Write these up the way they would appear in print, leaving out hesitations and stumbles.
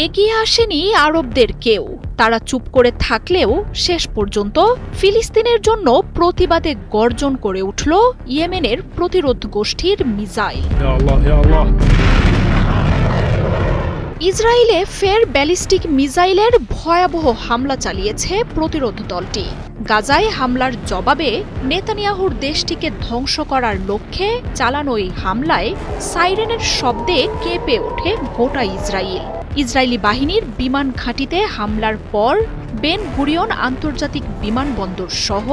এগিয়ে আসেনি আরবদের কেউ। তারা চুপ করে থাকলেও শেষ পর্যন্ত ফিলিস্তিনের জন্য প্রতিবাদে গর্জন করে উঠল ইয়েমেনের প্রতিরোধ গোষ্ঠীর মিসাইল। ইসরায়েলে ফের ব্যালিস্টিক মিসাইলের ভয়াবহ হামলা চালিয়েছে প্রতিরোধ দলটি। গাজায় হামলার জবাবে নেতানিয়াহুর দেশটিকে ধ্বংস করার লক্ষ্যে চালানো এই হামলায় সাইরেনের শব্দে কেঁপে ওঠে গোটা ইসরায়েল। ইসরায়েলি বাহিনীর বিমান ঘাঁটিতে হামলার পর বেন গুরিয়ন আন্তর্জাতিক বিমানবন্দর সহ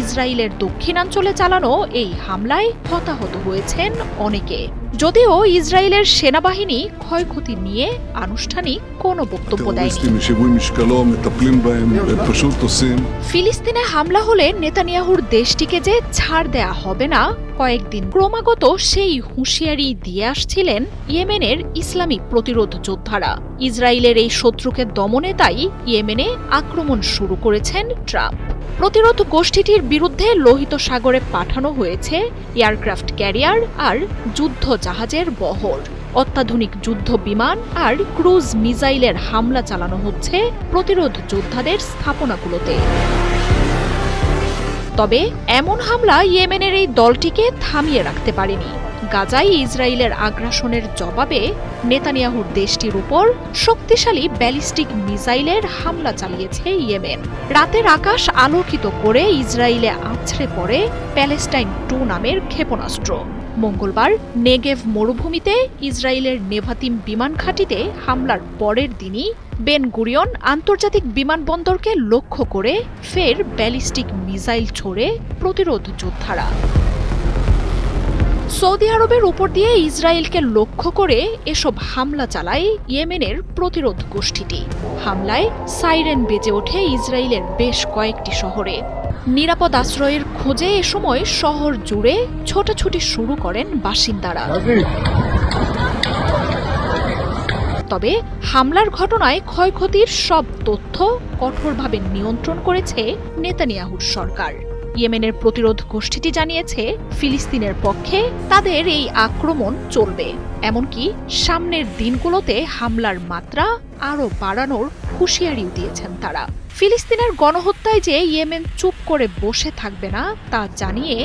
ইসরায়েলের দক্ষিণাঞ্চলে চালানো এই হামলায় হতাহত হয়েছেন অনেকে। যদিও ইসরায়েলের সেনাবাহিনী ক্ষয়ক্ষতি নিয়ে আনুষ্ঠানিক কোনো বক্তব্য দেয়নি। ফিলিস্তিনে হামলা হলে নেতানিয়াহুর দেশটিকে যে ছাড় দেয়া হবে না, কয়েকদিন ক্রমাগত সেই হুঁশিয়ারি দিয়ে আসছিলেন ইয়েমেনের ইসলামী প্রতিরোধ যোদ্ধারা। ইসরায়েলের এই শত্রুকে দমনে তাই ইয়েমেনে আক্রমণ শুরু করেছেন ট্রাম্প। প্রতিরোধ গোষ্ঠীটির বিরুদ্ধে লোহিত সাগরে পাঠানো হয়েছে এয়ারক্রাফট ক্যারিয়ার আর যুদ্ধ জাহাজের বহর। অত্যাধুনিক যুদ্ধ বিমান আর ক্রুজ মিসাইলের হামলা চালানো হচ্ছে প্রতিরোধ যোদ্ধাদের স্থাপনাগুলোতে। তবে এমন হামলা ইয়েমেনের এই দলটিকে থামিয়ে রাখতে পারেনি। গাজায় ইসরায়েলের আগ্রাসনের জবাবে নেতানিয়াহুর দেশটির উপর শক্তিশালী ব্যালিস্টিক মিসাইলের হামলা চালিয়েছে ইয়েমেন। রাতের আকাশ আলোকিত করে ইসরায়েলে আছড়ে পড়ে প্যালেস্টাইন 2 নামের ক্ষেপণাস্ত্র। মঙ্গলবার নেগেভ মরুভূমিতে ইসরায়েলের নেভাতিম বিমান ঘাঁটিতে হামলার পরের দিনই বেন গুরিয়ন আন্তর্জাতিক বিমানবন্দরকে লক্ষ্য করে ফের ব্যালিস্টিক মিসাইল ছোড়ে প্রতিরোধ যোদ্ধারা। সৌদি আরবের উপর দিয়ে ইসরায়েলকে লক্ষ্য করে এসব হামলা চালায় ইয়েমেনের প্রতিরোধ গোষ্ঠীটি। হামলায় সাইরেন বেজে ওঠে ইসরায়েলের বেশ কয়েকটি শহরে। নিরাপদ আশ্রয়ের খোঁজে এ সময় শহর জুড়ে ছোটাছুটি শুরু করেন বাসিন্দারা। তবে হামলার ঘটনায় ক্ষয়ক্ষতির সব তথ্য কঠোরভাবে নিয়ন্ত্রণ করেছে নেতানিয়াহুর সরকার। ইয়েমেনের প্রতিরোধ গোষ্ঠীটি জানিয়েছে ফিলিস্তিনের পক্ষে তাদের এই আক্রমণ চলবে, এমনকি সামনের দিনগুলোতে হামলার মাত্রা আরও বাড়ানোর হুঁশিয়ারিও দিয়েছেন তারা। ফিলিস্তিনের গণহত্যায় যে ইয়েমেন চুপ করে বসে থাকবে না তা জানিয়ে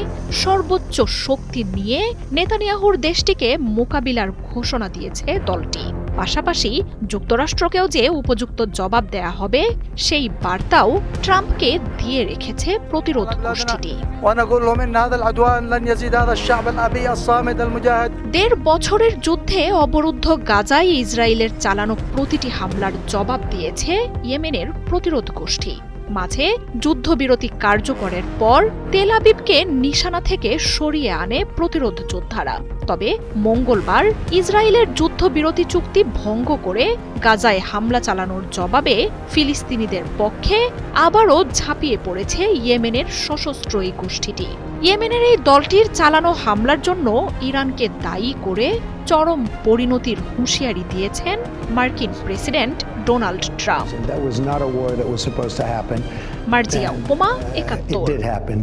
সর্বোচ্চ শক্তি নিয়ে নেতানিয়াহুর দেশটিকে মোকাবিলার ঘোষণা দিয়েছে দলটি। পাশাপাশি যুক্তরাষ্ট্রকেও যে উপযুক্ত জবাব দেয়া হবে সেই বার্তাও ট্রাম্পকে দিয়ে রেখেছে প্রতিরোধ গোষ্ঠীটি। 1.5 বছরের যুদ্ধে অবরুদ্ধ গাজায় ইসরায়েলের চালানো প্রতিটি হামলার জবাব দিয়েছে ইয়েমেনের প্রতিরোধ গোষ্ঠী। মাঝে যুদ্ধবিরতি কার্যকরের পর তেল আবিবকে নিশানা থেকে সরিয়ে আনে প্রতিরোধ যোদ্ধারা। তবে মঙ্গলবার ইসরায়েলের যুদ্ধবিরতি চুক্তি ভঙ্গ করে গাজায় হামলা চালানোর জবাবে ফিলিস্তিনিদের পক্ষে আবারও ঝাঁপিয়ে পড়েছে ইয়েমেনের সশস্ত্র এই গোষ্ঠীটি। ইয়েমেনের এই দলটির চালানো হামলার জন্য ইরানকে দায়ী করে চরম পরিণতির হুঁশিয়ারি দিয়েছেন মার্কিন প্রেসিডেন্ট ডোনাল্ড ট্রাম্প। মার্জিয়া উপমা, ৭১।